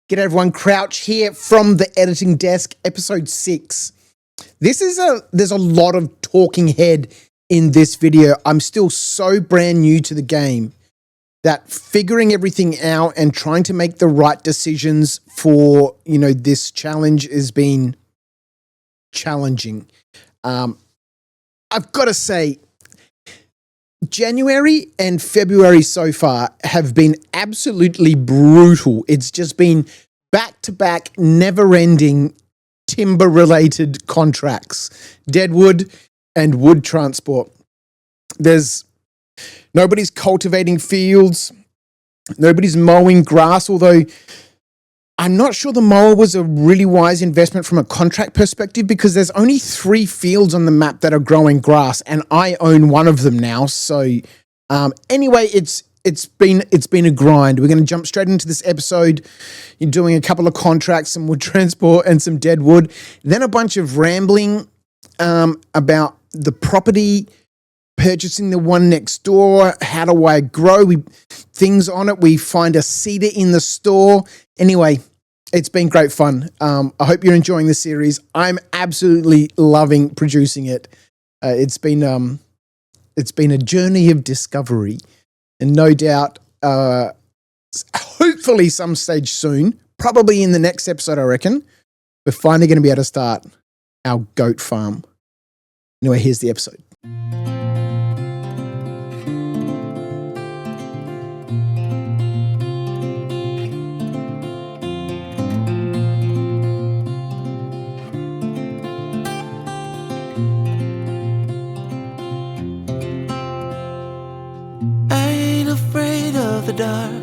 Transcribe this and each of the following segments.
G'day everyone, Crouch here from the editing desk, episode 6. There's a lot of talking head in this video. I'm still so brand new to the game that figuring everything out and trying to make the right decisions for, this challenge has been challenging. I've got to say, January and February so far have been absolutely brutal. It's just been back-to-back, never-ending timber-related contracts, deadwood and wood transport. Nobody's cultivating fields, nobody's mowing grass, although I'm not sure the mower was a really wise investment from a contract perspective because there's only 3 fields on the map that are growing grass, and I own one of them now. So anyway, it's been a grind. We're going to jump straight into this episode. You're doing a couple of contracts, some wood transport and some dead wood. Then a bunch of rambling about the property, purchasing the one next door. How do I grow things on it? We find a cedar in the store. Anyway, it's been great fun. I hope you're enjoying the series. I'm absolutely loving producing it. It's been a journey of discovery, and no doubt, hopefully some stage soon, probably in the next episode, I reckon, we're finally going to be able to start our goat farm. Anyway, here's the episode. The dark,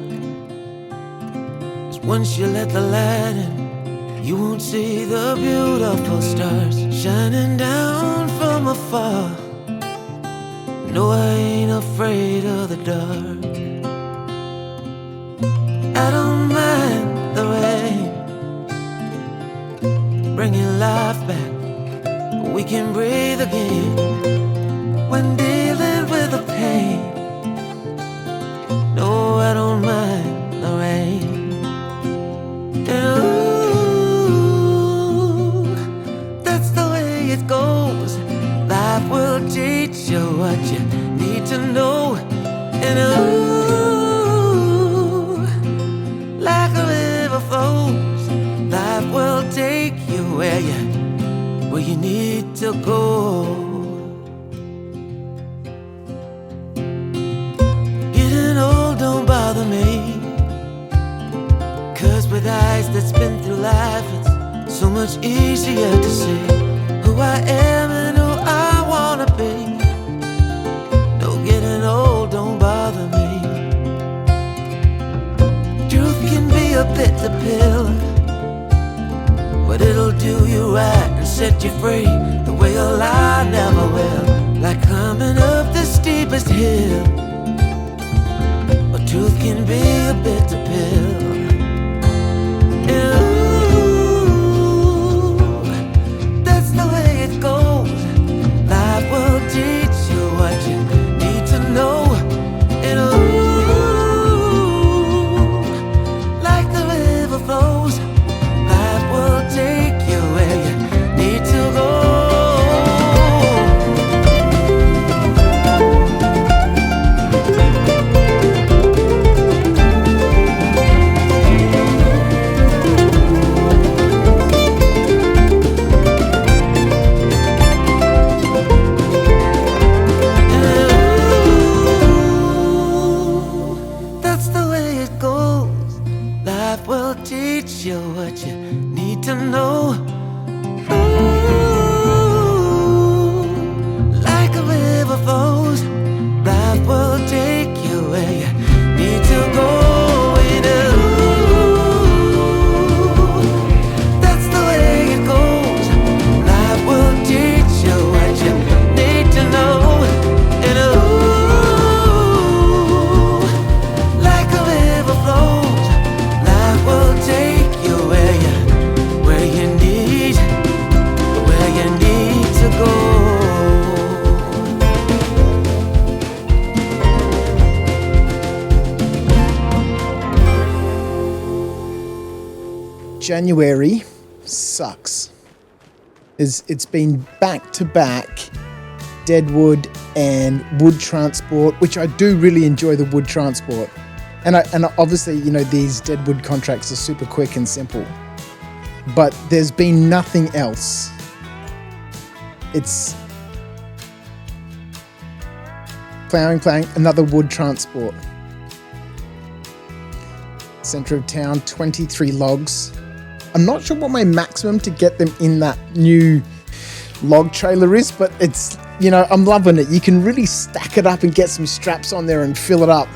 'cause once you let the light in, you won't see the beautiful stars shining down from afar. No, I ain't afraid of the dark. I don't mind the rain, bringing life back. We can breathe again when dealing with the pain. No, I don't mind the rain. And ooh, that's the way it goes. Life will teach you what you need to know. And ooh, like a river flows, life will take you where you need to go. Don't bother me, 'cause with eyes that's been through life, it's so much easier to see who I am and who I wanna be. No, getting old don't bother me. Truth can be a bitter pill, but it'll do you right and set you free the way a lie never will. Like climbing up the steepest hill, truth can be a bitter pill. Ooh, that's the way it goes. Life will teach you what you need to know. And ooh, like the river flows, life will take you where you need to go. You what you need to know. Ooh, like a river flows, life will take you where you need to go. And ooh, that's the way it goes. Life will teach you what you need to know. And ooh, like a river flows, life will take where you need January sucks. It's been back-to-back deadwood and wood transport, which I do really enjoy the wood transport. And obviously, you know, these deadwood contracts are super quick and simple. But there's been nothing else. It's plowing, another wood transport. Center of town, 23 logs. I'm not sure what my maximum to get them in that new log trailer is, but it's, you know, I'm loving it. You can really stack it up and get some straps on there and fill it up.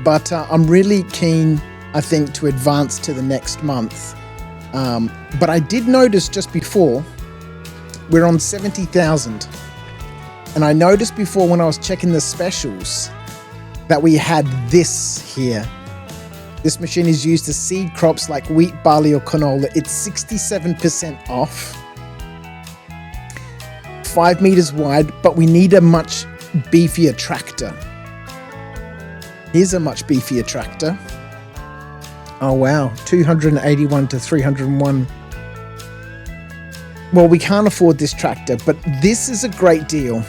But I'm really keen, I think, to advance to the next month. But I did notice just before, we're on 70,000. And I noticed before when I was checking the specials that we had this here. This machine is used to seed crops like wheat, barley, or canola. It's 67% off. 5 meters wide, but we need a much beefier tractor. Here's a much beefier tractor. Oh wow, 281 to 301. Well, we can't afford this tractor, but this is a great deal.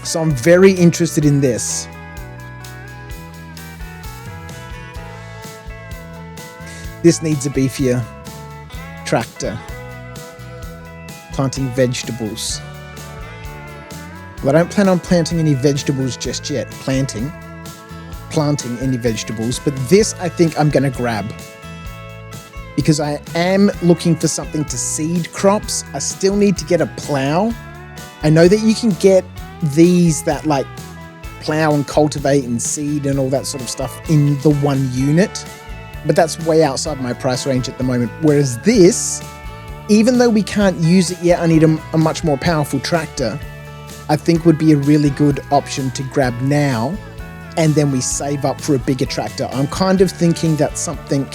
So I'm very interested in this. This needs a beefier tractor. Planting vegetables. Well, I don't plan on planting any vegetables just yet. Planting any vegetables, but this I think I'm going to grab. Because I am looking for something to seed crops. I still need to get a plow. I know that you can get these that like plow and cultivate and seed and all that sort of stuff in the one unit. But that's way outside my price range at the moment. Whereas this, even though we can't use it yet, I need a much more powerful tractor, I think would be a really good option to grab now. And then we save up for a bigger tractor. I'm kind of thinking that something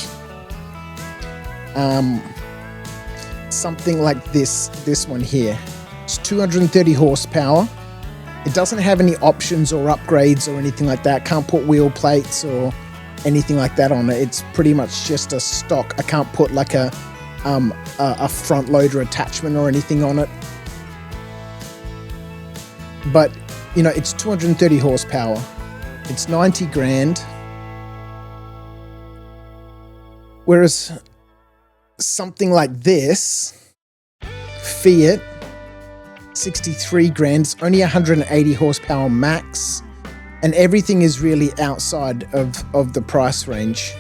like this one here. It's 230 horsepower. It doesn't have any options or upgrades or anything like that. Can't put wheel plates or anything like that on it. It's pretty much just a stock. I can't put like a front loader attachment or anything on it. But, you know, it's 230 horsepower. It's 90 grand. Whereas something like this, Fiat, 63 grand, it's only 180 horsepower max, and everything is really outside of the price range.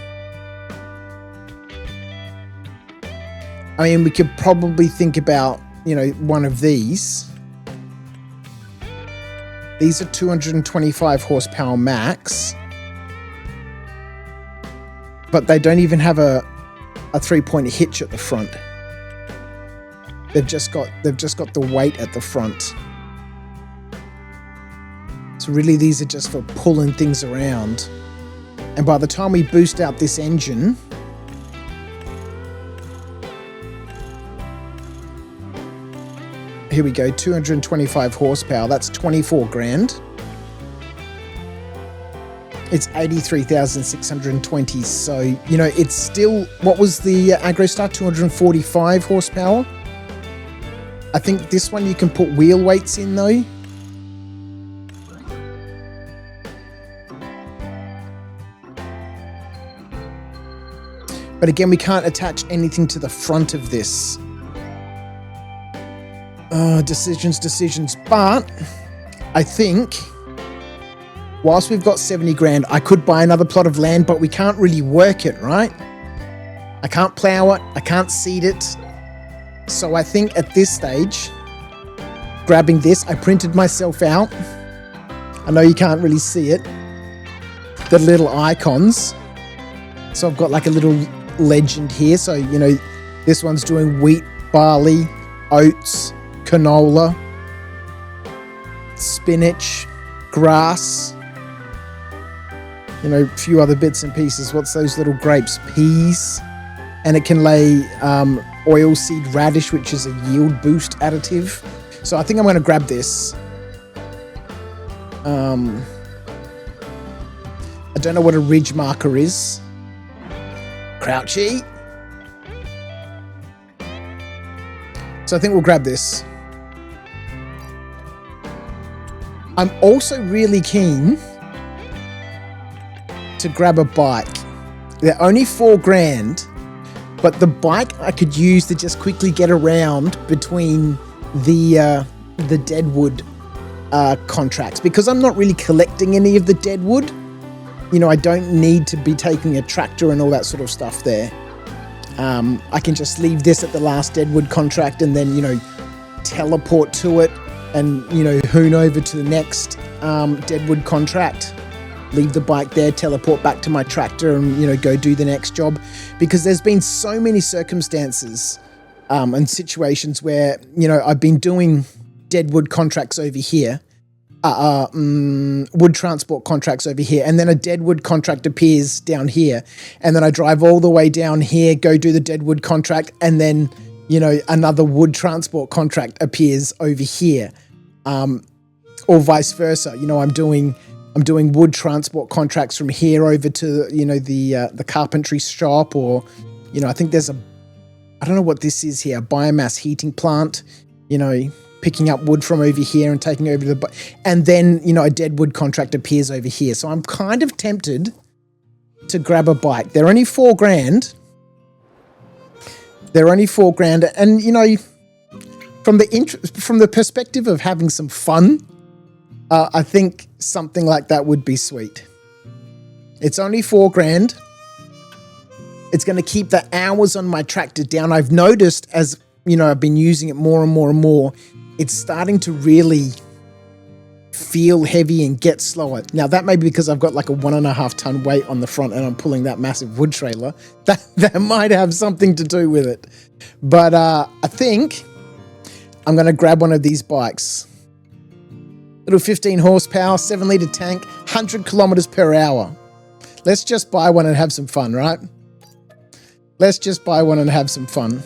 I mean, we could probably think about, you know, one of these. These are 225 horsepower max, but they don't even have a 3-point hitch at the front. They've just got the weight at the front. So really these are just for pulling things around. And by the time we boost out this engine, here we go, 225 horsepower, that's 24 grand. It's 83,620, so, you know, it's still, what was the AgroStar, 245 horsepower? I think this one you can put wheel weights in though. But again, we can't attach anything to the front of this. Decisions. But I think whilst we've got 70 grand, I could buy another plot of land, but we can't really work it, right? I can't plow it. I can't seed it. So I think at this stage, grabbing this, I printed myself out. I know you can't really see it. The little icons. So I've got like a little legend here. So, you know, this one's doing wheat, barley, oats, canola, spinach, grass, you know, a few other bits and pieces. What's those little grapes? Peas. And it can lay oilseed radish, which is a yield boost additive. So I think I'm going to grab this. I don't know what a ridge marker is. Crouchy. So I think we'll grab this. I'm also really keen to grab a bike. They're only $4,000, but the bike I could use to just quickly get around between the deadwood contracts, because I'm not really collecting any of the deadwood. You know, I don't need to be taking a tractor and all that sort of stuff there. I can just leave this at the last deadwood contract and then, you know, teleport to it and, you know, hoon over to the next deadwood contract, leave the bike there, teleport back to my tractor and, you know, go do the next job. Because there's been so many circumstances and situations where, you know, I've been doing deadwood contracts over here, wood transport contracts over here, and then a deadwood contract appears down here, and then I drive all the way down here, go do the deadwood contract, and then, you know, another wood transport contract appears over here, or vice versa. You know, I'm doing wood transport contracts from here over to, you know, the carpentry shop, or, you know, I think there's I don't know what this is here, a biomass heating plant, you know, picking up wood from over here and taking over to and then, you know, a deadwood contract appears over here. So I'm kind of tempted to grab a bike. They're only $4,000. They're only $4,000, and, you know, from the perspective of having some fun, I think something like that would be sweet. It's only $4,000. It's going to keep the hours on my tractor down. I've noticed, as you know, I've been using it more and more and more, it's starting to really feel heavy and get slower. Now, that may be because I've got like a 1.5 ton weight on the front and I'm pulling that massive wood trailer. That might have something to do with it. But I think I'm going to grab one of these bikes. Little 15 horsepower, 7 litre tank, 100 kilometers per hour. Let's just buy one and have some fun, right? Let's just buy one and have some fun.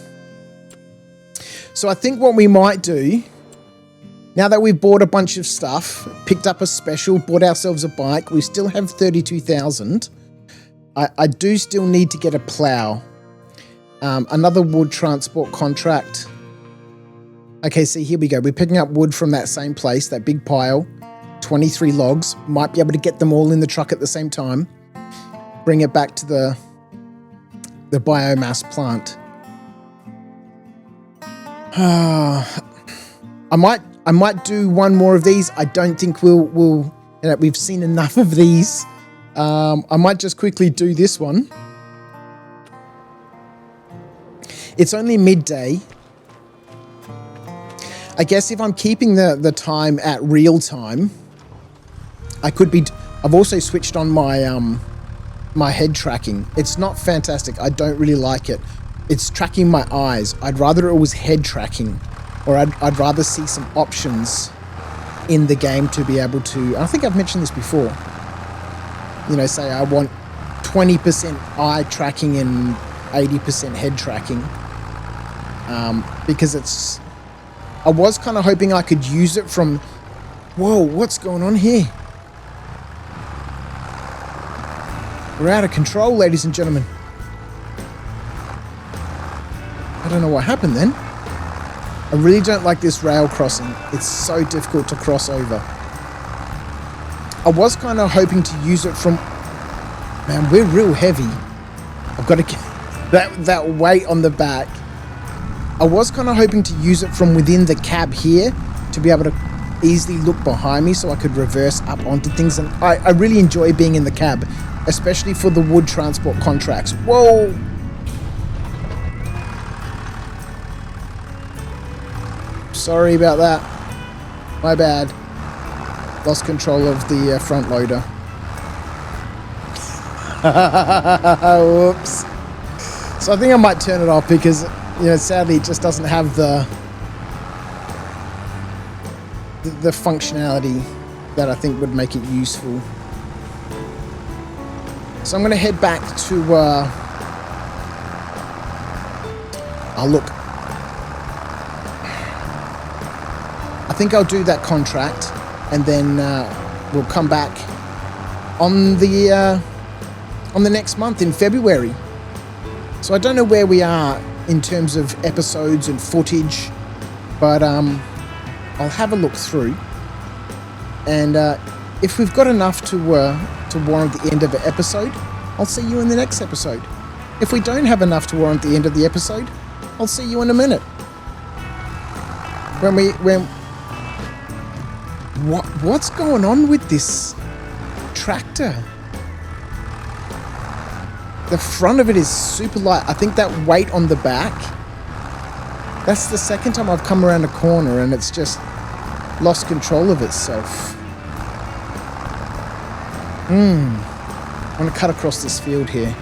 So I think what we might do, now that we've bought a bunch of stuff, picked up a special, bought ourselves a bike, we still have 32,000. I do still need to get a plow. Another wood transport contract. Okay, see, here we go. We're picking up wood from that same place, that big pile. 23 logs. Might be able to get them all in the truck at the same time. Bring it back to the biomass plant. I might do one more of these. I don't think we'll you know, we've seen enough of these. I might just quickly do this one. It's only midday. I guess if I'm keeping the time at real time, I could be. I've also switched on my my head tracking. It's not fantastic. I don't really like it. It's tracking my eyes. I'd rather it was head tracking, or I'd rather see some options in the game to be able to. I think I've mentioned this before. You know, say I want 20% eye tracking and 80% head tracking, because it's. I was kind of hoping I could use it from. Whoa, what's going on here? We're out of control, ladies and gentlemen. I don't know what happened then. I really don't like this rail crossing. It's so difficult to cross over. I was kind of hoping to use it from... Man, we're real heavy. I've got to get that weight on the back. I was kind of hoping to use it from within the cab here to be able to easily look behind me so I could reverse up onto things. And I really enjoy being in the cab, especially for the wood transport contracts. Whoa! Sorry about that. My bad. Lost control of the front loader. Whoops. So I think I might turn it off because, you know, sadly it just doesn't have the functionality that I think would make it useful. So I'm going to head back to... oh, look. I think I'll do that contract, and then we'll come back on the next month in February. So I don't know where we are in terms of episodes and footage But I'll have a look through, and if we've got enough to warrant the end of the episode, I'll see you in the next episode. If we don't have enough to warrant the end of the episode, I'll see you in a minute. What's going on with this tractor? The front of it is super light. I think that weight on the back, that's the second time I've come around a corner and it's just lost control of itself. I want to cut across this field here.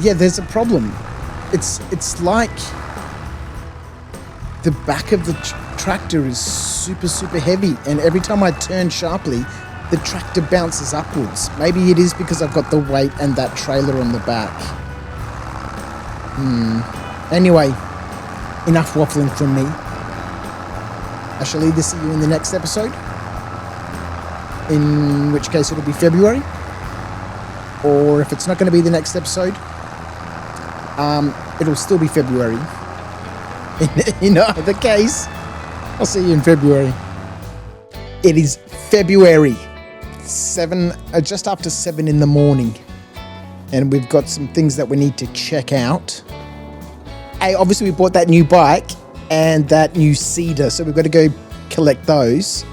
Yeah, there's a problem. It's like the back of the tractor is super, super heavy, and every time I turn sharply, the tractor bounces upwards. Maybe it is because I've got the weight and that trailer on the back. Anyway, enough waffling from me. I shall either see you in the next episode, in which case it'll be February, or if it's not going to be the next episode, it'll still be February. In either case, I'll see you in February. It is February 7, just after 7 in the morning, and we've got some things that we need to check out. Hey, obviously we bought that new bike and that new Cedar, so we've got to go collect those.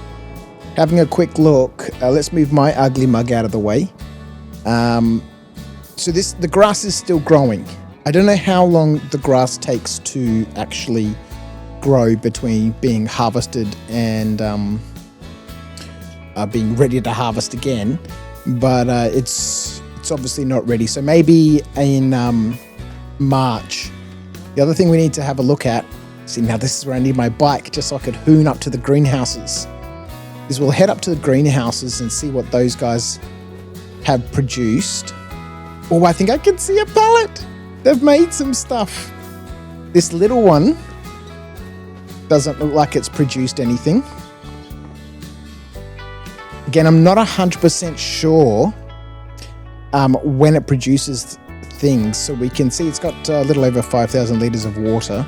Having a quick look, let's move my ugly mug out of the way. So the grass is still growing. I don't know how long the grass takes to actually grow between being harvested and being ready to harvest again, but it's obviously not ready. So maybe in March. The other thing we need to have a look at, see, now this is where I need my bike just so I could hoon up to the greenhouses, is we'll head up to the greenhouses and see what those guys have produced. Oh, I think I can see a pallet. They've made some stuff. This little one doesn't look like it's produced anything. Again, I'm not 100% sure when it produces things. So we can see it's got a little over 5,000 litres of water,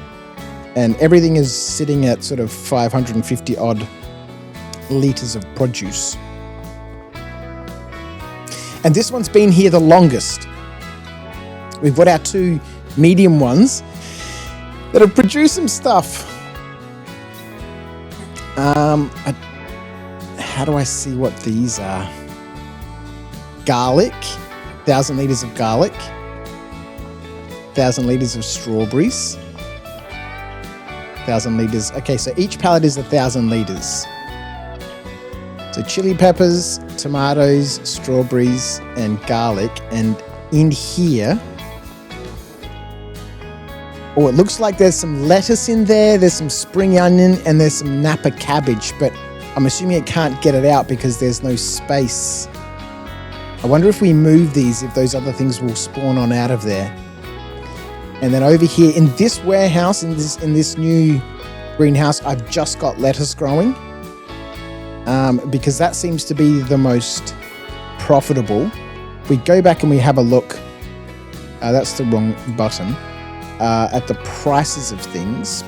and everything is sitting at sort of 550 odd litres of produce. And this one's been here the longest. We've got our two medium ones that have produced some stuff. How do I see what these are? Garlic, 1,000 litres of garlic, 1,000 litres of strawberries, 1,000 litres. Okay, so each pallet is 1,000 litres. So chili peppers, tomatoes, strawberries, and garlic. And in here, oh, it looks like there's some lettuce in there, there's some spring onion, and there's some Napa cabbage, but I'm assuming it can't get it out because there's no space. I wonder if we move these, if those other things will spawn on out of there. And then over here in this warehouse, in this new greenhouse, I've just got lettuce growing, because that seems to be the most profitable. We go back and we have a look. That's the wrong button. At the prices of things,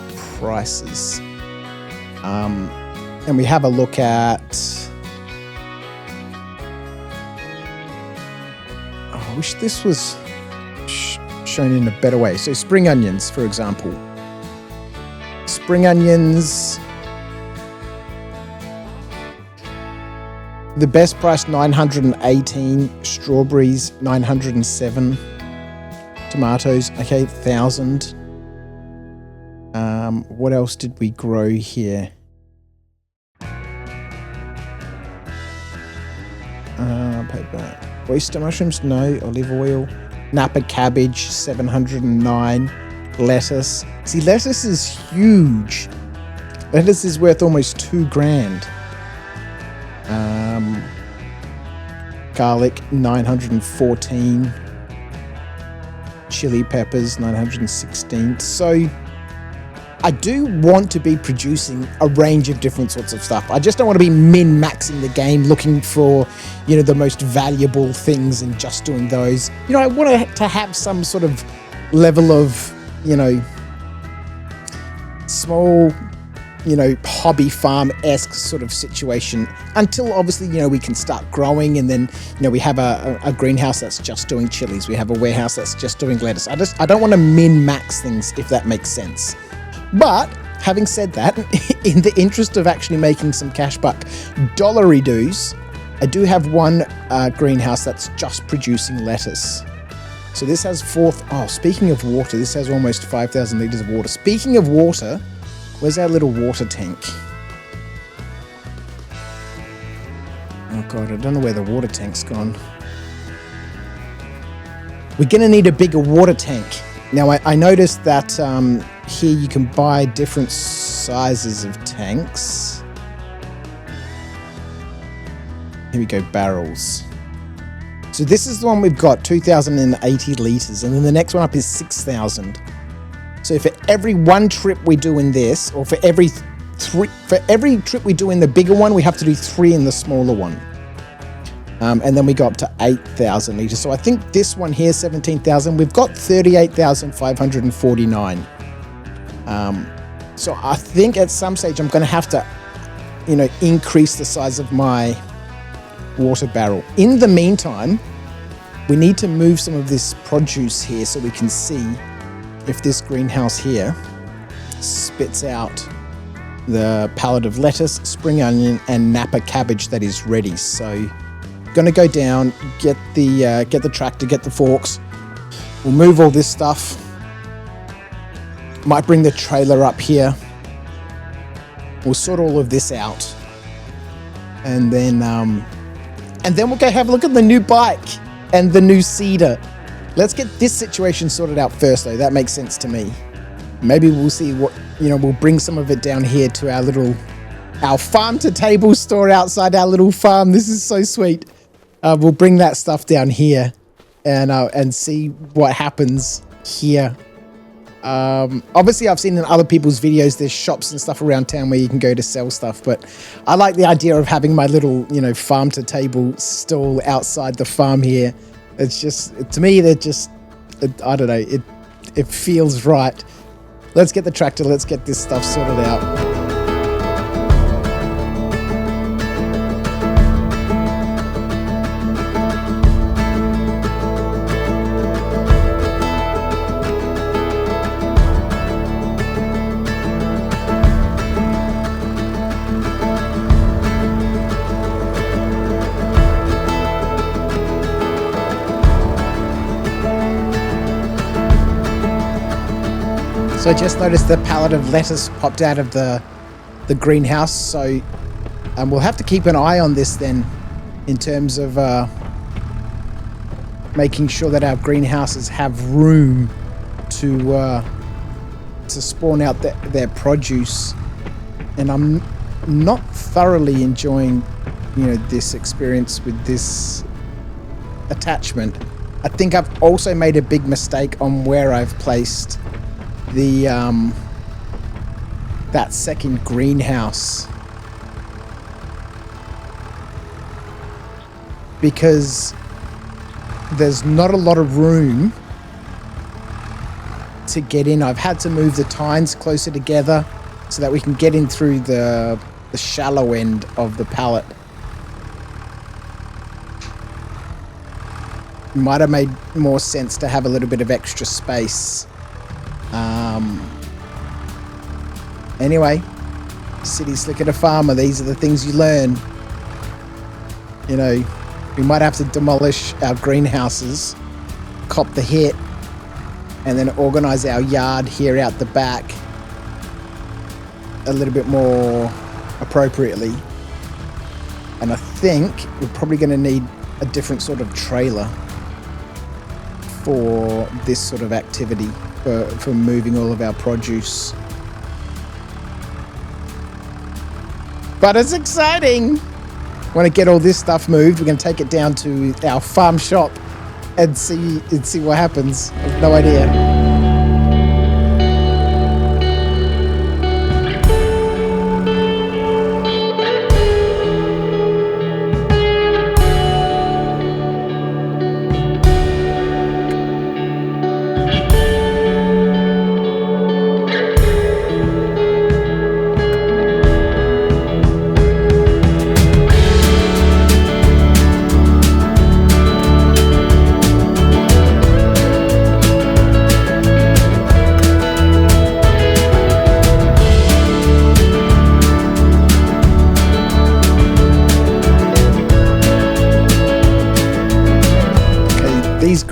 and we have a look at, I wish this was shown in a better way. So spring onions, for example. Spring onions, the best price 918, strawberries 907, tomatoes, okay, 1,000. What else did we grow here? Paper. Oyster mushrooms, no. Olive oil. Napa cabbage, 709. Lettuce. See, lettuce is huge. Lettuce is worth almost $2,000. Garlic, 914. Chili peppers, 916. So I do want to be producing a range of different sorts of stuff. I just don't want to be min-maxing the game, looking for, the most valuable things and just doing those. I want to have some sort of level of, small, hobby farm-esque sort of situation until obviously, we can start growing, and then, we have a greenhouse that's just doing chilies. We have a warehouse that's just doing lettuce. I don't want to min-max things, if that makes sense. But having said that, in the interest of actually making some cash buck dollary-doos, I do have one greenhouse that's just producing lettuce. So this has speaking of water, this has almost 5,000 litres of water. Speaking of water, where's our little water tank? Oh God, I don't know where the water tank's gone. We're gonna need a bigger water tank. Now I noticed that here you can buy different sizes of tanks. Here we go, barrels. So this is the one we've got, 2,080 litres, and then the next one up is 6,000. So for every one trip we do in this, or for every trip we do in the bigger one, we have to do 3 in the smaller one. And then we go up to 8,000 litres. So I think this one here, 17,000, we've got 38,549. So I think at some stage I'm going to have to, increase the size of my water barrel. In the meantime, we need to move some of this produce here so we can see if this greenhouse here spits out the pallet of lettuce, spring onion, and Napa cabbage that is ready. So gonna go down, get the tractor, get the forks. We'll move all this stuff. Might bring the trailer up here. We'll sort all of this out, and then we'll go have a look at the new bike and the new seeder. Let's get this situation sorted out first, though. That makes sense to me. Maybe we'll see what, we'll bring some of it down here to our farm to table store outside our little farm. This is so sweet. We'll bring that stuff down here and see what happens here. Obviously I've seen in other people's videos, there's shops and stuff around town where you can go to sell stuff, but I like the idea of having my little, farm to table stall outside the farm here. It's just, to me, I don't know, it feels right. Let's get the tractor, let's get this stuff sorted out. So I just noticed the pallet of lettuce popped out of the greenhouse. So we'll have to keep an eye on this then, in terms of making sure that our greenhouses have room to spawn out their produce. And I'm not thoroughly enjoying, this experience with this attachment. I think I've also made a big mistake on where I've placed that second greenhouse, because there's not a lot of room to get in. I've had to move the tines closer together so that we can get in through the shallow end of the pallet. Might have made more sense to have a little bit of extra space. Anyway, city slicker to farmer, these are the things you learn. We might have to demolish our greenhouses, cop the hit, and then organize our yard here out the back a little bit more appropriately. And I think we're probably going to need a different sort of trailer for this sort of activity, for moving all of our produce. But it's exciting! Want to get all this stuff moved. We're going to take it down to our farm shop and see what happens. I have no idea.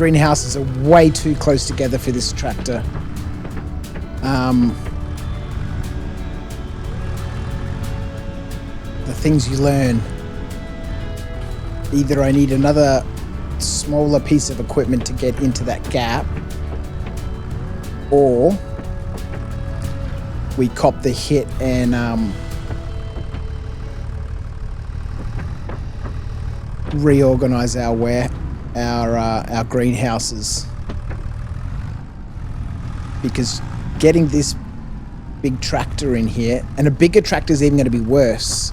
greenhouses are way too close together for this tractor. The things you learn. Either I need another smaller piece of equipment to get into that gap, or we cop the hit and reorganize our greenhouses, because getting this big tractor in here, and a bigger tractor is even going to be worse.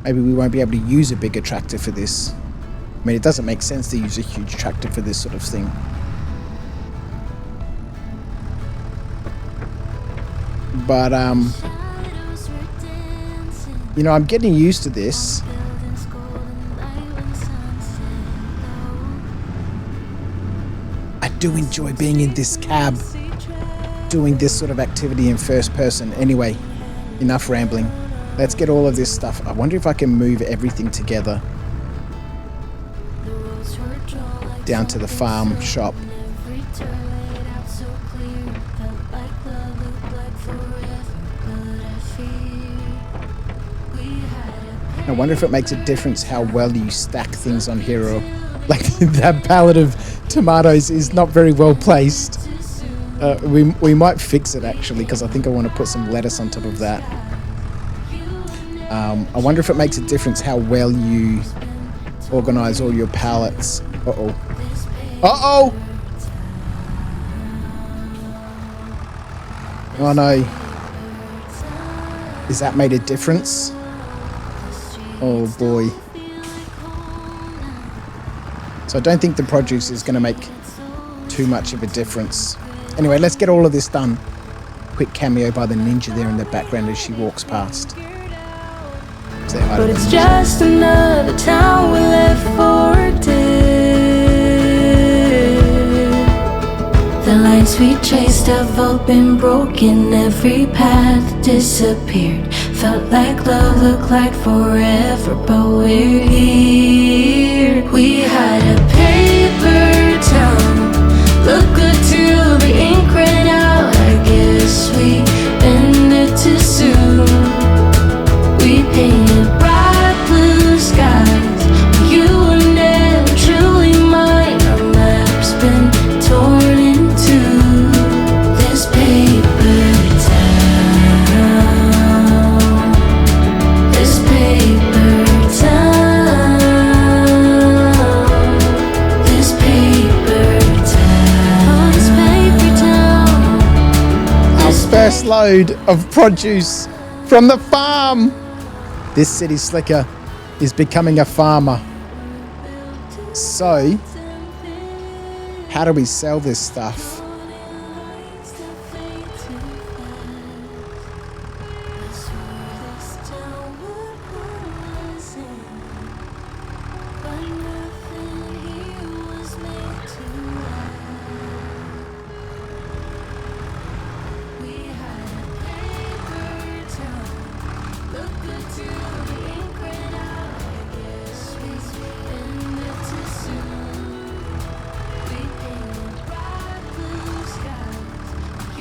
Maybe we won't be able to use a bigger tractor for this. I mean, it doesn't make sense to use a huge tractor for this sort of thing. But you know, I'm getting used to this. I do enjoy being in this cab, doing this sort of activity in first person. Anyway, enough rambling. Let's get all of this stuff. I wonder if I can move everything together down to the farm shop. I wonder if it makes a difference how well you stack things on here, or like that pallet of tomatoes is not very well placed. We might fix it actually, because I think I want to put some lettuce on top of that. I wonder if it makes a difference how well you organize all your pallets. Uh-oh. Uh-oh! Oh no. Is that made a difference? Oh boy. So I don't think the produce is going to make too much of a difference. Anyway, let's get all of this done. Quick cameo by the ninja there in the background as she walks past. Say hi to But them. it's just another town we left for a day. The lines we chased have all been broken. Every path disappeared. Felt like love, looked like forever, but we're here. We had a paper town. Look good till the ink ran out. I guess we ended too soon. We painted bright blue skies. You were never truly mine. Our map's been torn in two. This paper town. This paper town. This paper town. This paper town. Our first load of produce from the farm. This city slicker is becoming a farmer. So, how do we sell this stuff?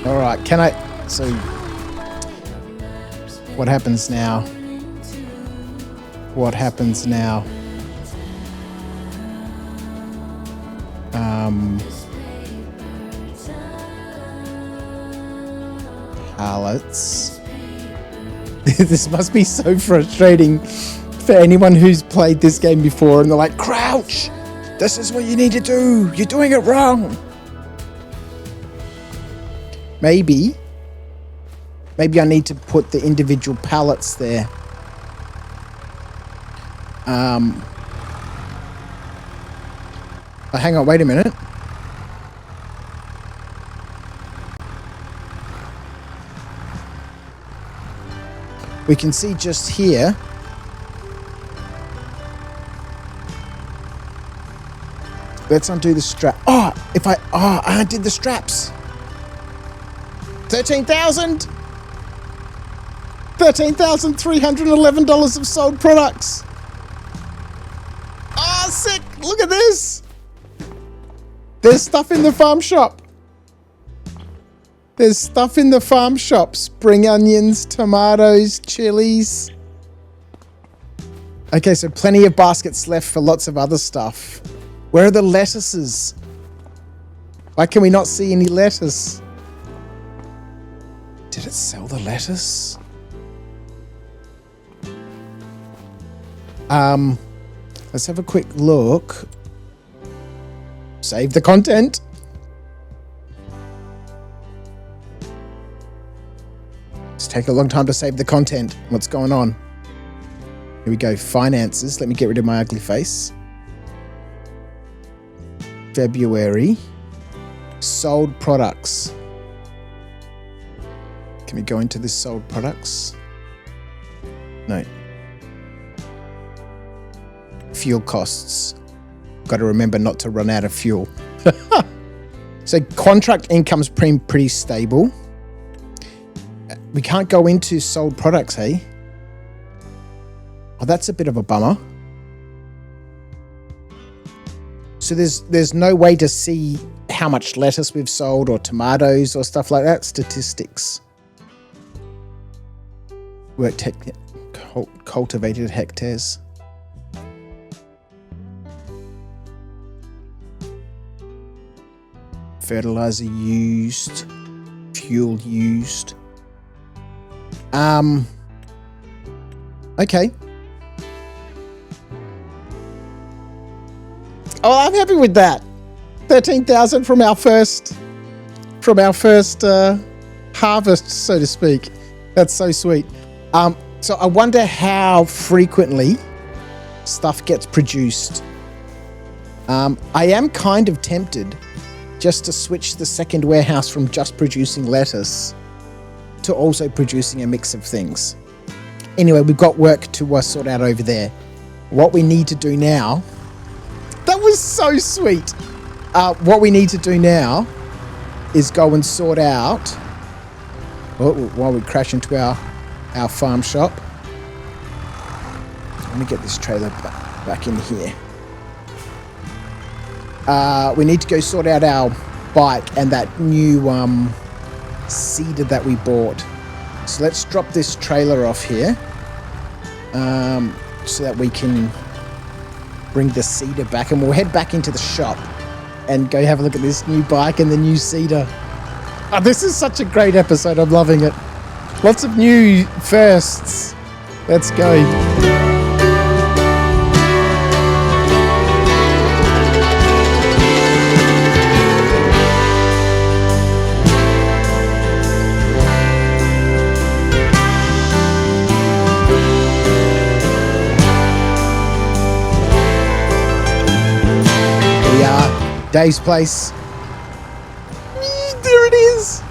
All right, can I, so what happens now? What happens now? Pallets. This must be so frustrating for anyone who's played this game before and they're like, crouch! This is what you need to do! You're doing it wrong! Maybe I need to put the individual pallets there. Oh, hang on, wait a minute. We can see just here. Let's undo the strap. I undid the straps. 13,000! $13,311 of sold products. Oh, sick! Look at this! There's stuff in the farm shop. There's stuff in the farm shop. Spring onions, tomatoes, chilies. Okay, so plenty of baskets left for lots of other stuff. Where are the lettuces? Why can we not see any lettuce? Did it sell the lettuce? Let's have a quick look. Save the content. It's taking a long time to save the content. What's going on? Here we go. Finances. Let me get rid of my ugly face. February. Sold products. Can we go into this sold products? No. Fuel costs. Got to remember not to run out of fuel. So contract income's pretty stable. We can't go into sold products, hey? Oh, that's a bit of a bummer. So there's no way to see how much lettuce we've sold or tomatoes or stuff like that. Statistics. Worked cultivated hectares. Fertilizer used. Fuel used. Okay. Oh, I'm happy with that. 13,000 from our first harvest, so to speak. That's so sweet. So I wonder how frequently stuff gets produced. I am kind of tempted just to switch the second warehouse from just producing lettuce to also producing a mix of things. Anyway, we've got work to sort out over there. What we need to do now... That was so sweet. What we need to do now is go and sort out... while we crash into our farm shop. Let me get this trailer back in here. We need to go sort out our bike and that new seeder that we bought. So let's drop this trailer off here so that we can bring the seeder back, and we'll head back into the shop and go have a look at this new bike and the new seeder. Oh, this is such a great episode. I'm loving it. Lots of new firsts. Let's go. Dave's place. There it is.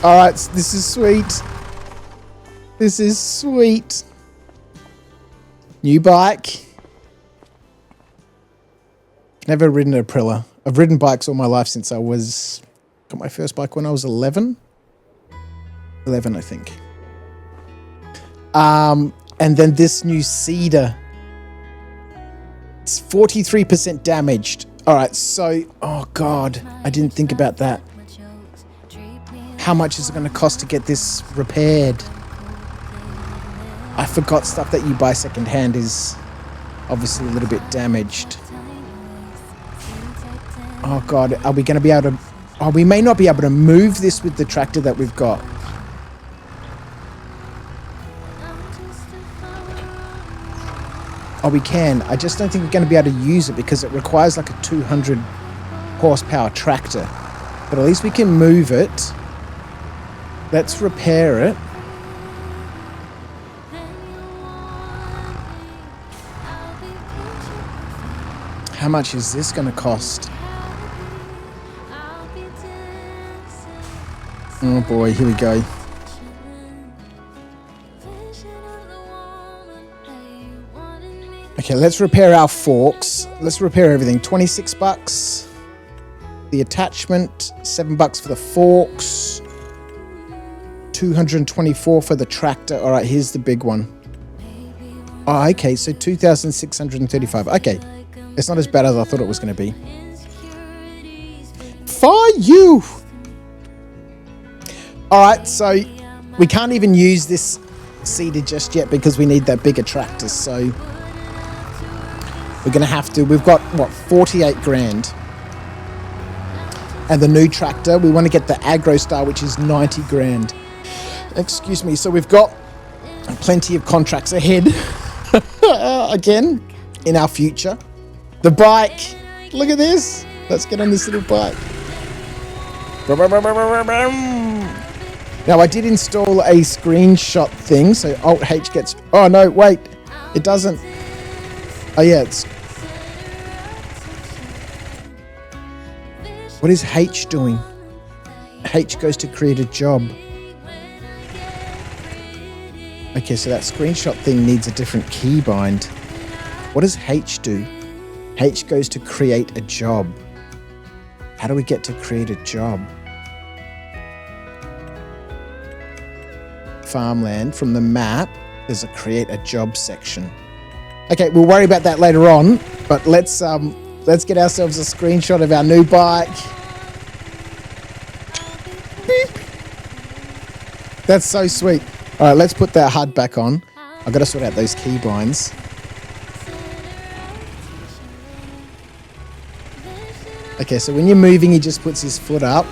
All right, this is sweet. This is sweet. New bike. Never ridden a Aprilia. I've ridden bikes all my life since got my first bike when I was 11. 11, I think. And then this new Cedar. It's 43% damaged. All right, so, oh God, I didn't think about that. How much is it going to cost to get this repaired? I forgot stuff that you buy secondhand is obviously a little bit damaged. Oh God, are we going to be able to... Oh, we may not be able to move this with the tractor that we've got. Oh, we can. I just don't think we're going to be able to use it because it requires like a 200 horsepower tractor. But at least we can move it. Let's repair it. How much is this going to cost? Oh boy, here we go. Okay, let's repair our forks. Let's repair everything. 26 bucks. The attachment, $7 for the forks. 224 for the tractor. All right, here's the big one. Oh, okay, so 2,635. Okay, It's not as bad as I thought it was going to be. For you! Alright, so we can't even use this seeder just yet because we need that bigger tractor. So we're going to have to, we've got, what, 48 grand. And the new tractor, we want to get the Agro Star, which is 90 grand. Excuse me. So we've got plenty of contracts ahead. Again, in our future. The bike. Look at this. Let's get on this little bike. Now, I did install a screenshot thing. So Alt-H gets... Oh, no, wait. It doesn't. Oh, yeah, it's... What is H doing? H goes to create a job. Okay, so that screenshot thing needs a different keybind. What does H do? H goes to create a job. How do we get to create a job? Farmland, from the map, there's a create a job section. Okay, we'll worry about that later on, but let's get ourselves a screenshot of our new bike. Beep. That's so sweet. All right, let's put that HUD back on. I've got to sort out those keybinds. Okay, so when you're moving, he just puts his foot up.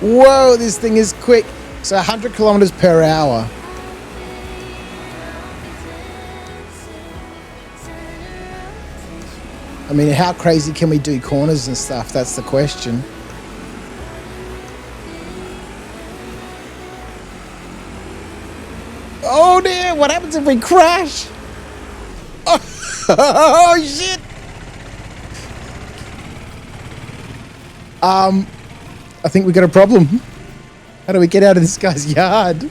Whoa, this thing is quick. So 100 kilometers per hour. I mean, how crazy can we do corners and stuff? That's the question. Oh dear, what happens if we crash? Oh shit. I think we got a problem. How do we get out of this guy's yard?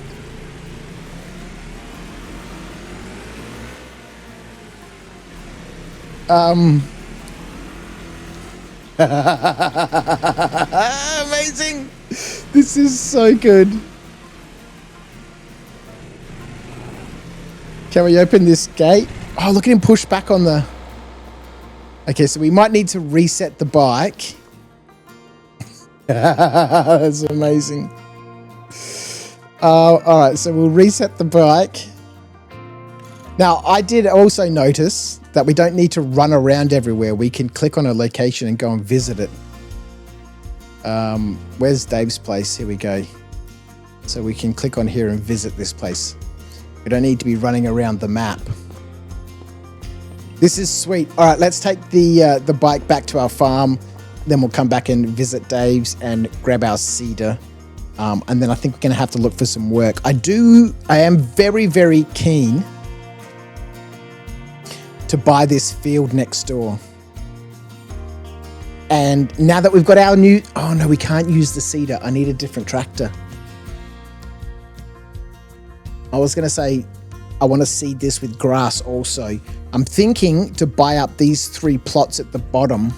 Amazing. This is so good. Can we open this gate? Oh, look at him push back on the... Okay, so we might need to reset the bike. That's amazing. All right, so we'll reset the bike. Now, I did also notice that we don't need to run around everywhere. We can click on a location and go and visit it. Where's Dave's place? Here we go. So we can click on here and visit this place. We don't need to be running around the map. This is sweet. All right, let's take the bike back to our farm. Then we'll come back and visit Dave's and grab our seeder. And then I think we're going to have to look for some work. I am very, very keen to buy this field next door. And now that we've got our new... Oh, no, we can't use the seeder. I need a different tractor. I was going to say I want to seed this with grass also. I'm thinking to buy up these 3 plots at the bottom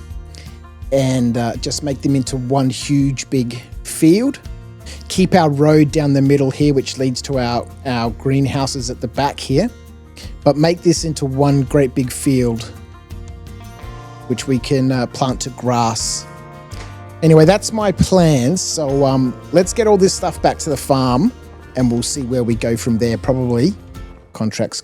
and just make them into one huge big field. Keep our road down the middle here, which leads to our greenhouses at the back here. But make this into one great big field, which we can plant to grass. Anyway, that's my plan. So let's get all this stuff back to the farm and we'll see where we go from there. Probably contracts.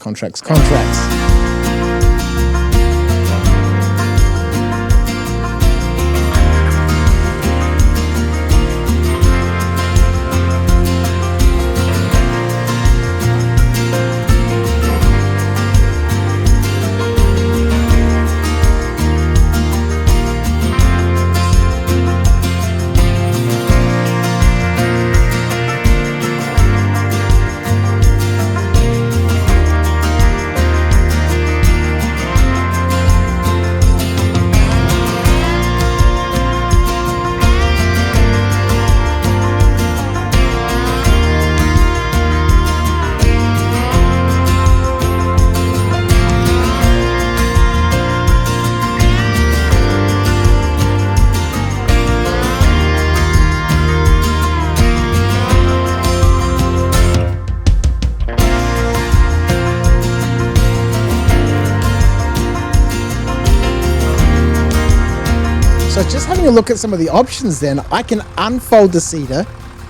having a look at some of the options then, I can unfold the seeder,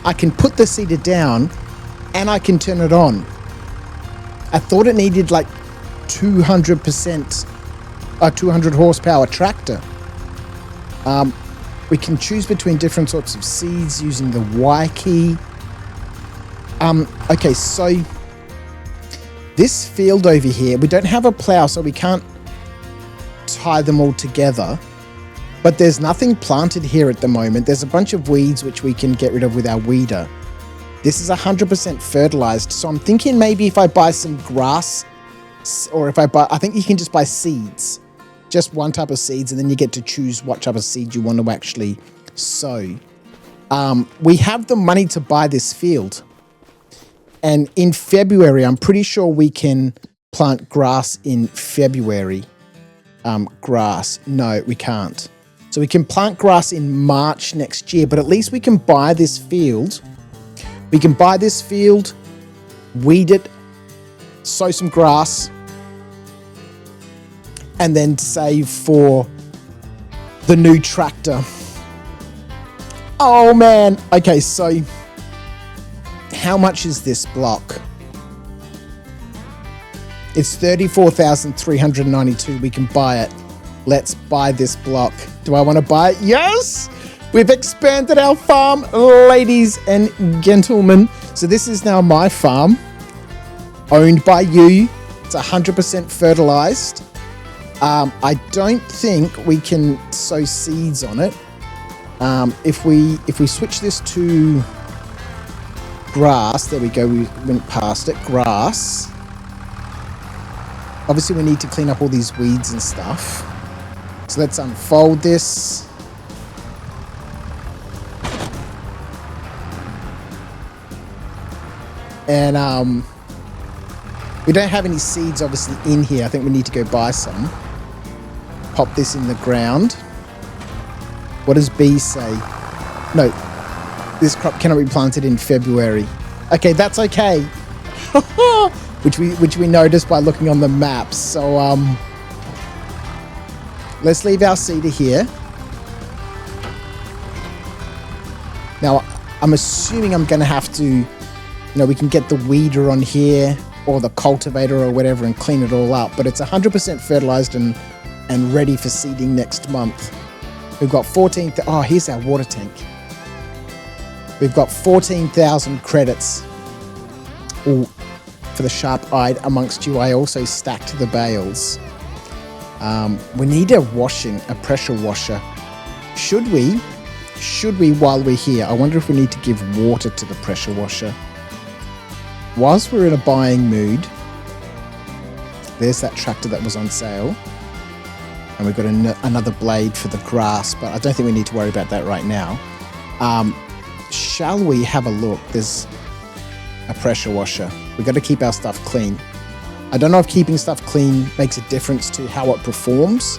I can put the seeder down, and I can turn it on. I thought it needed like 200%, a 200 horsepower tractor. We can choose between different sorts of seeds using the Y key. Okay, so this field over here, we don't have a plow, so we can't tie them all together. But there's nothing planted here at the moment. There's a bunch of weeds which we can get rid of with our weeder. This is 100% fertilized, so I'm thinking maybe if I buy some grass, or if I think you can just buy seeds. Just one type of seeds, and then you get to choose what type of seed you want to actually sow. We have the money to buy this field. And in February, I'm pretty sure we can plant grass in February. Grass. No, we can't. So we can plant grass in March next year, but at least we can buy this field. We can buy this field, weed it, sow some grass, and then save for the new tractor. Oh man. Okay, so how much is this block? It's 34,392. We can buy it. Let's buy this block. Do I want to buy it? Yes! We've expanded our farm, ladies and gentlemen. So this is now my farm, owned by you. It's 100% fertilized. I don't think we can sow seeds on it. If we switch this to grass, there we go, we went past it, grass. Obviously we need to clean up all these weeds and stuff. So let's unfold this. And we don't have any seeds obviously in here. I think we need to go buy some. Pop this in the ground. What does B say? No. This crop cannot be planted in February. Okay, that's okay. which we noticed by looking on the maps. So let's leave our seeder here. Now I'm assuming I'm going to have to, we can get the weeder on here or the cultivator or whatever and clean it all up. But it's 100% fertilized and ready for seeding next month. We've got 14. Oh, here's our water tank. We've got 14,000 credits. Ooh, for the sharp-eyed amongst you, I also stacked the bales. We need a pressure washer. Should we, while we're here, I wonder if we need to give water to the pressure washer. Whilst we're in a buying mood, there's that tractor that was on sale. And we've got another blade for the grass, but I don't think we need to worry about that right now. Shall we have a look? There's a pressure washer. We've got to keep our stuff clean. I don't know if keeping stuff clean makes a difference to how it performs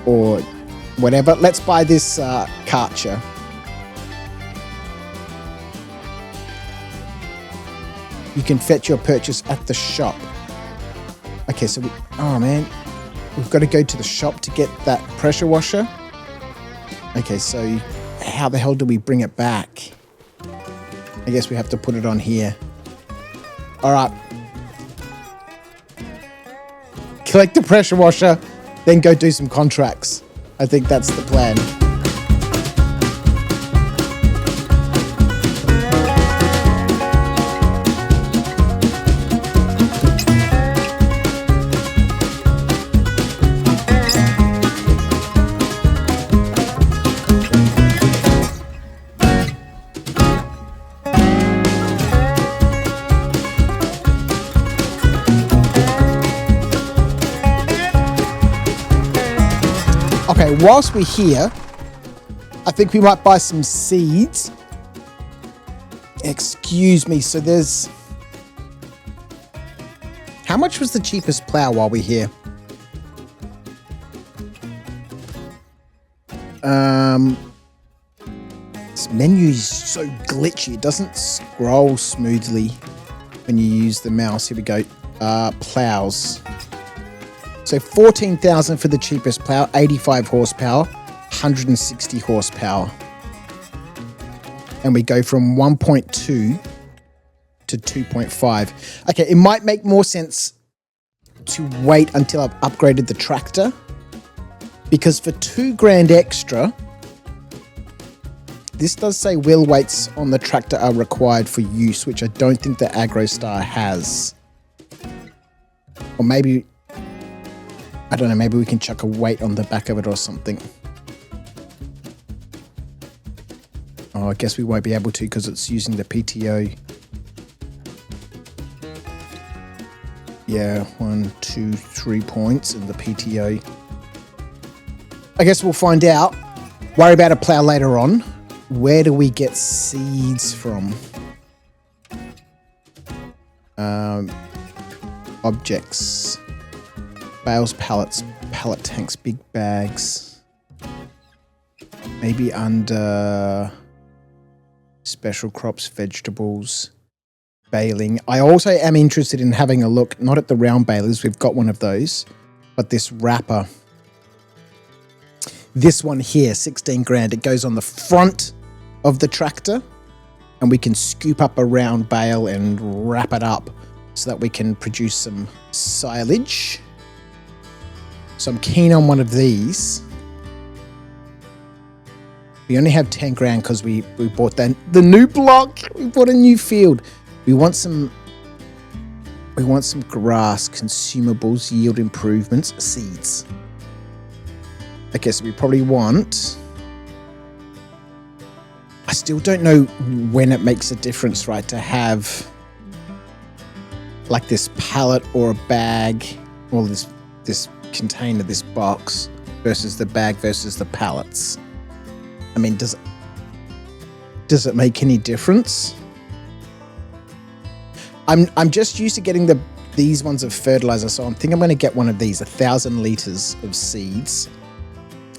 or whatever. Let's buy this Karcher. You can fetch your purchase at the shop. Okay, so we've got to go to the shop to get that pressure washer. Okay, so how the hell do we bring it back? I guess we have to put it on here. All right. Collect the pressure washer, then go do some contracts. I think that's the plan. Okay, whilst we're here, I think we might buy some seeds. Excuse me, so there's... How much was the cheapest plow while we're here? This menu is so glitchy. It doesn't scroll smoothly when you use the mouse. Here we go. Plows. So 14,000 for the cheapest plow, 85 horsepower, 160 horsepower. And we go from 1.2 to 2.5. Okay, it might make more sense to wait until I've upgraded the tractor, because for $2,000 extra, this does say wheel weights on the tractor are required for use, which I don't think the AgroStar has. Or maybe, I don't know, maybe we can chuck a weight on the back of it or something. Oh, I guess we won't be able to because it's using the PTO. Yeah, 1, 2, 3 points in the PTO. I guess we'll find out. Worry about a plow later on. Where do we get seeds from? Objects. Bales, pallets, pallet tanks, big bags. Maybe under special crops, vegetables, baling. I also am interested in having a look, not at the round balers, we've got one of those, but this wrapper. This one here, $16,000. It goes on the front of the tractor, and we can scoop up a round bale and wrap it up so that we can produce some silage. So I'm keen on one of these. We only have $10,000 because we bought the new block. We bought a new field. We want some grass, consumables, yield improvements, seeds. Okay, so we probably want... I still don't know when it makes a difference, right, to have like this pallet or a bag, or this container, this box, versus the bag versus the pallets. I mean, does it make any difference? I'm just used to getting these ones of fertilizer, so I think I'm going to get one of these, 1,000 liters of seeds.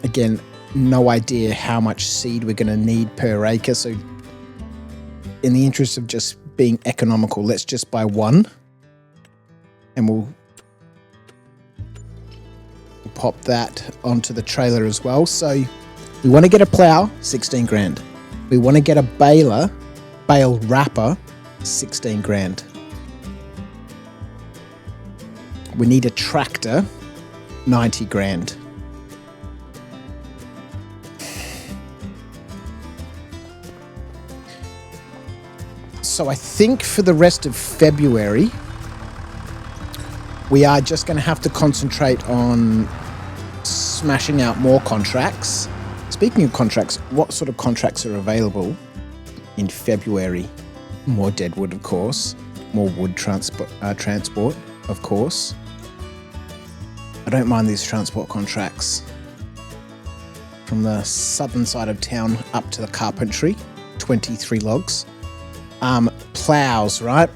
Again, no idea how much seed we're going to need per acre, so in the interest of just being economical, let's just buy one, and we'll pop that onto the trailer as well. So we want to get a plow, $16,000. We want to get a bale wrapper, $16,000. We need a tractor, $90,000. So I think for the rest of February, we are just going to have to concentrate on smashing out more contracts. Speaking of contracts, what sort of contracts are available in February? More deadwood, of course. More wood transport, of course. I don't mind these transport contracts. From the southern side of town up to the carpentry, 23 logs. Plows, right?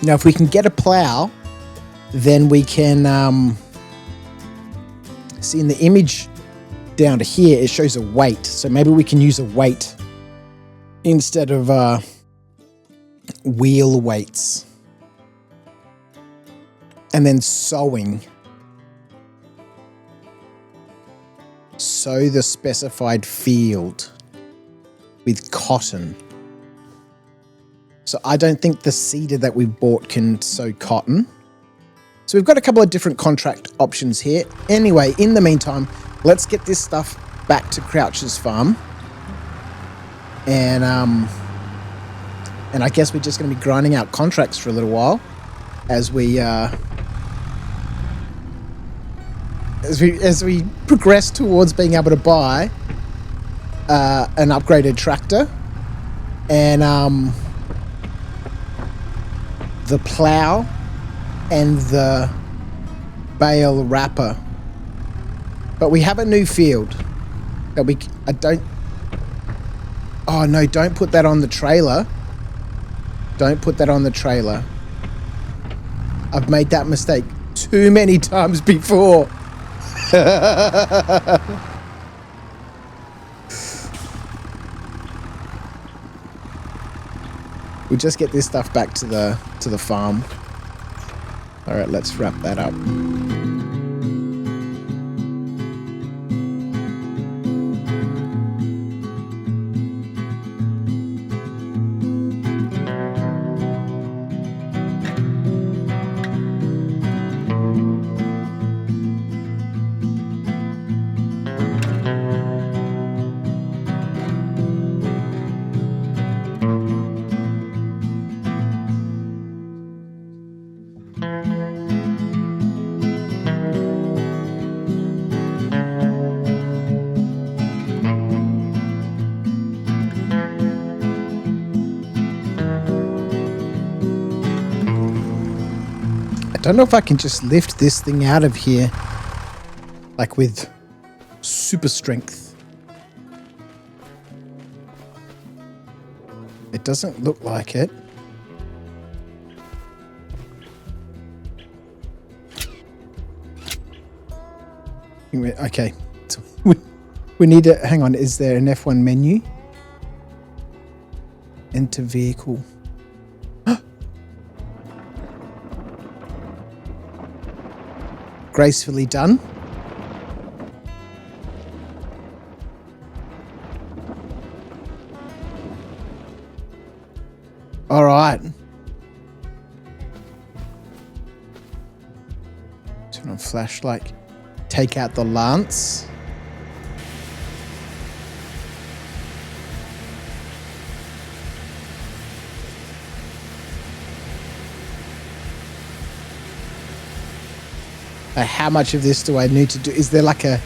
Now, if we can get a plow, then we can see in the image down to here, it shows a weight. So maybe we can use a weight instead of wheel weights. And then sowing. Sow the specified field with cotton. So I don't think the seeder that we've bought can sow cotton. So we've got a couple of different contract options here. Anyway, in the meantime, let's get this stuff back to Crouch's farm. And I guess we're just going to be grinding out contracts for a little while as we progress towards being able to buy an upgraded tractor and the plow and the bale wrapper. But we have a new field that oh no, don't put that on the trailer. Don't put that on the trailer. I've made that mistake too many times before. We'll just get this stuff back to the farm. All right, let's wrap that up. don't know if I can just lift this thing out of here, like with super strength. It doesn't look like it. Okay, so we need to, hang on, is there an F1 menu? Enter vehicle. Gracefully done. All right. Turn on flashlight. Take out the lance. How much of this do I need to do? Is there like a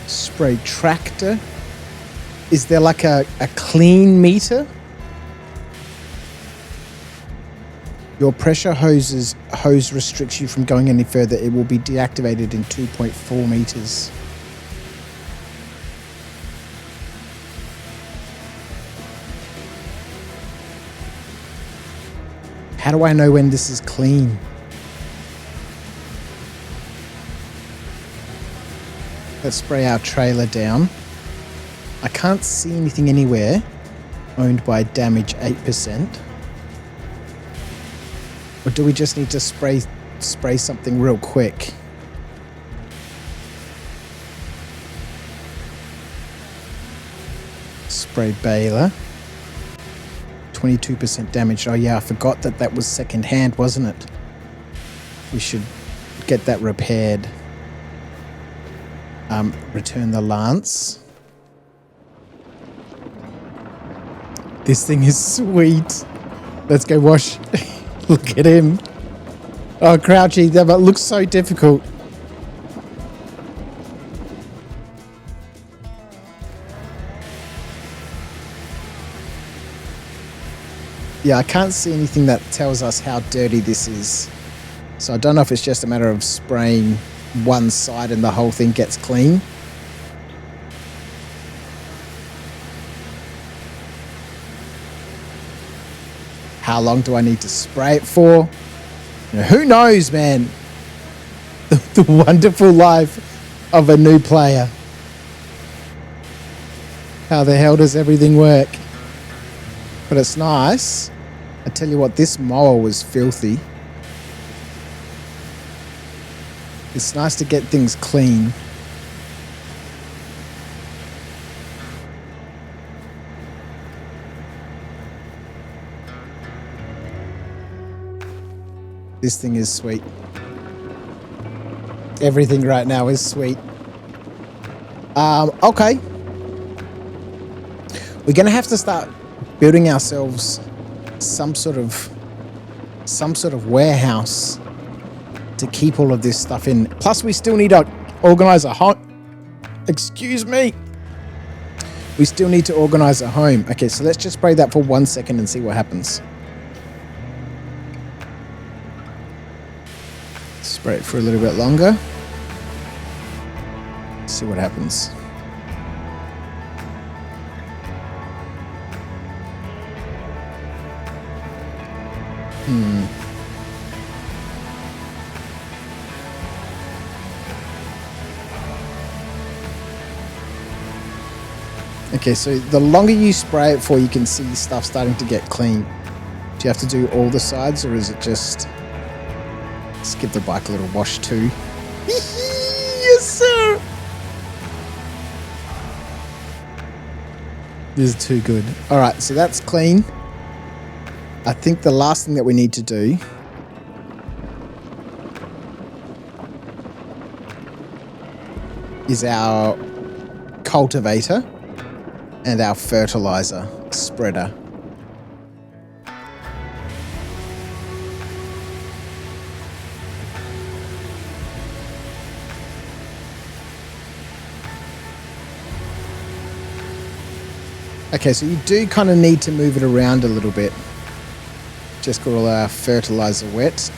spray tractor? Is there like a clean meter? Your pressure hose restricts you from going any further. It will be deactivated in 2.4 meters. How do I know when this is clean? Let's spray our trailer down. I can't see anything anywhere. Owned by damage 8%. Or do we just need to spray something real quick? Spray baler. 22% damage. Oh yeah, I forgot that was second hand, wasn't it? We should get that repaired. Return the lance. This thing is sweet. Let's go wash. Look at him. Oh, Crouchy, that looks so difficult. Yeah, I can't see anything that tells us how dirty this is. So I don't know if it's just a matter of spraying one side and the whole thing gets clean. How long do I need to spray it for? You know, who knows, man? The wonderful life of a new player. How the hell does everything work? But it's nice. I tell you what, this mower was filthy. It's nice to get things clean. This thing is sweet. Everything right now is sweet. Okay. We're going to have to start building ourselves some sort of warehouse to keep all of this stuff in. Plus, we still need to organize a home. Excuse me. We still need to organize a home. Okay, so let's just spray that for 1 second and see what happens. Spray it for a little bit longer. See what happens. Okay, so the longer you spray it for, you can see stuff starting to get clean. Do you have to do all the sides, or is it just... Let's give the bike a little wash too. Yes, sir! This is too good. Alright, so that's clean. I think the last thing that we need to do is our cultivator and our fertilizer spreader. Okay, so you do kind of need to move it around a little bit. Just got all our fertilizer wet.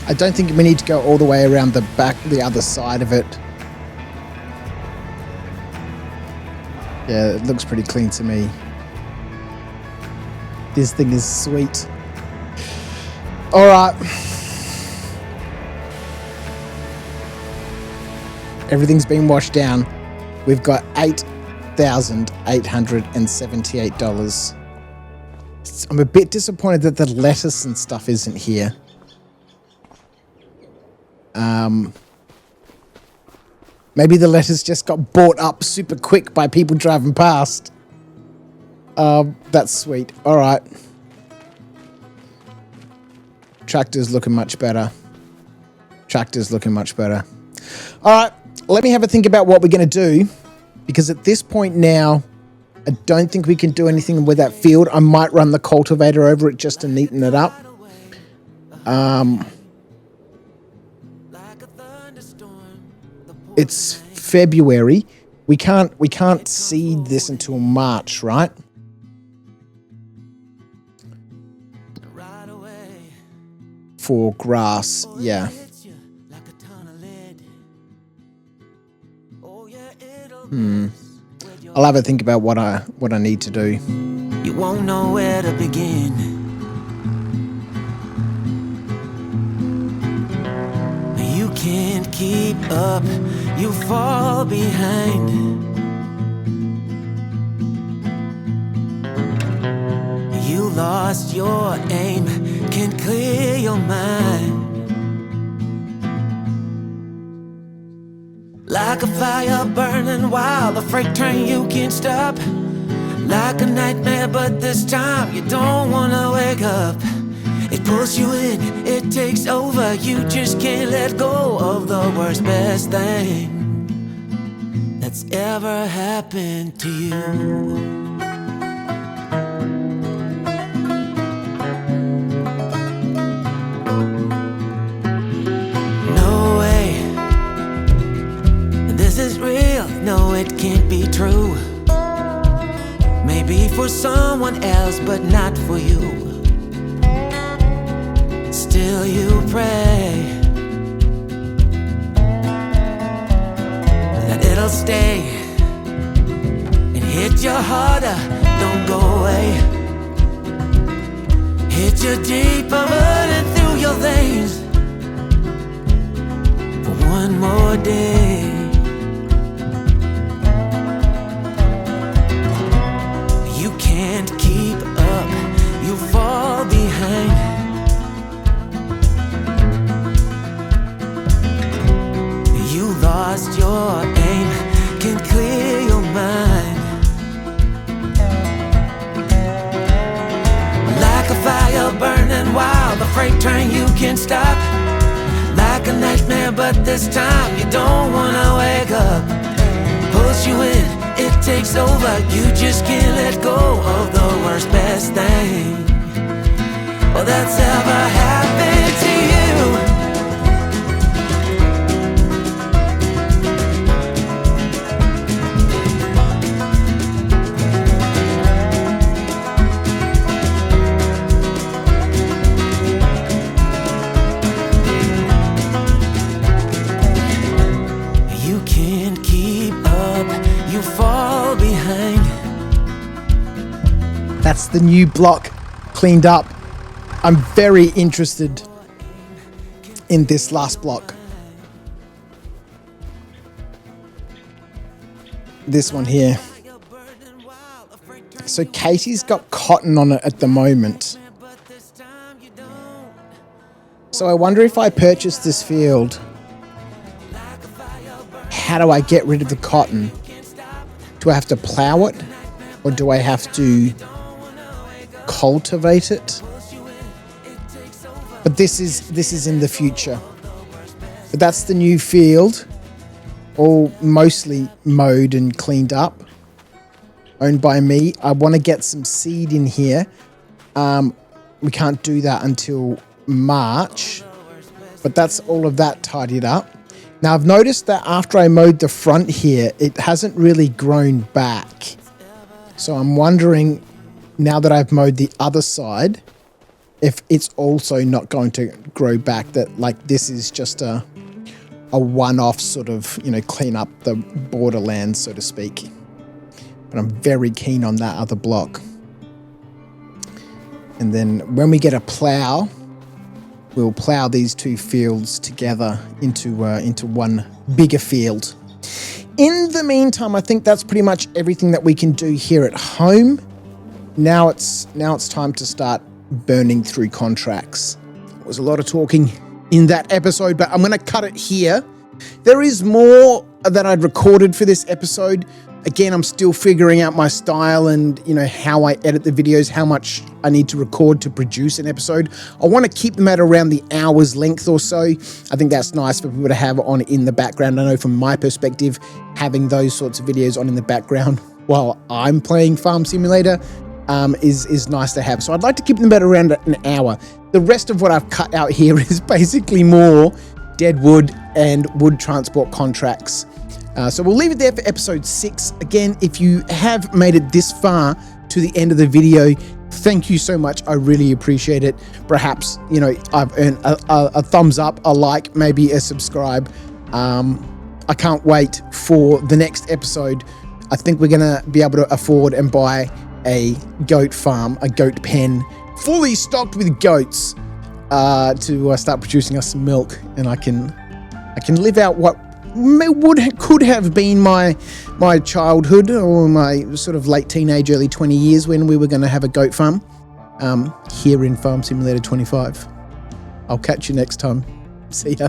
I don't think we need to go all the way around the back, the other side of it. Yeah, it looks pretty clean to me. This thing is sweet. All right. Everything's been washed down. We've got $8,878. I'm a bit disappointed that the lettuce and stuff isn't here. Maybe the lettuce just got bought up super quick by people driving past. That's sweet. All right. Tractor's looking much better. Tractor's looking much better. All right. Let me have a think about what we're going to do, because at this point now, I don't think we can do anything with that field. I might run the cultivator over it just to neaten it up. It's February. We can't seed this until March, right? For grass, yeah. I'll have a think about what I need to do. You won't know where to begin. You can't keep up, you fall behind. You lost your aim, can't clear your mind. Like a fire burning wild, a freight train you can't stop. Like a nightmare, but this time you don't wanna wake up. It pulls you in, it takes over. You just can't let go of the worst, best thing that's ever happened to you. No, it can't be true. Maybe for someone else, but not for you. Still you pray that it'll stay and hit you harder, don't go away. Hit you deeper, running through your veins for one more day. Can't keep up, you fall behind. You lost your aim, can't clear your mind. Like a fire burning wild, a freight train you can't stop. Like a nightmare, but this time you don't wanna wake up. Pulls you in, it takes over. You just can't let go of the worst, best thing that's ever happened to you. You can't keep up, you fall behind. That's the new block cleaned up. I'm very interested in this last block. This one here. So Katie's got cotton on it at the moment. So I wonder if I purchase this field, how do I get rid of the cotton? Do I have to plow it, or do I have to cultivate it? But this is in the future. But that's the new field, all mostly mowed and cleaned up, owned by me. I want to get some seed in here. We can't do that until March, but that's all of that tidied up. Now I've noticed that after I mowed the front here, it hasn't really grown back. So I'm wondering, now that I've mowed the other side, if it's also not going to grow back, that like this is just a one-off sort of, you know, clean up the borderlands, so to speak. But I'm very keen on that other block. And then when we get a plow, we'll plow these two fields together into one bigger field. In the meantime, I think that's pretty much everything that we can do here at home. Now it's time to start burning through contracts. There was a lot of talking in that episode, but I'm going to cut it here. There is more that I'd recorded for this episode. Again, I'm still figuring out my style and, you know, how I edit the videos, how much I need to record to produce an episode. I want to keep them at around the hour's length or so. I think that's nice for people to have on in the background. I know from my perspective, having those sorts of videos on in the background while I'm playing Farm Simulator is nice to have. So I'd like to keep them at around an hour. The rest of what I've cut out here is basically more dead wood and wood transport contracts. So we'll leave it there for episode 6. Again, if you have made it this far to the end of the video, thank you so much. I really appreciate it. Perhaps, you know, I've earned a thumbs up, a like, maybe a subscribe. I can't wait for the next episode. I think we're going to be able to afford and buy a goat farm, a goat pen, fully stocked with goats to start producing us some milk. And I can live out what could have been my childhood or my sort of late teenage, early 20 years when we were going to have a goat farm here in Farm Simulator 25. I'll catch you next time. See ya.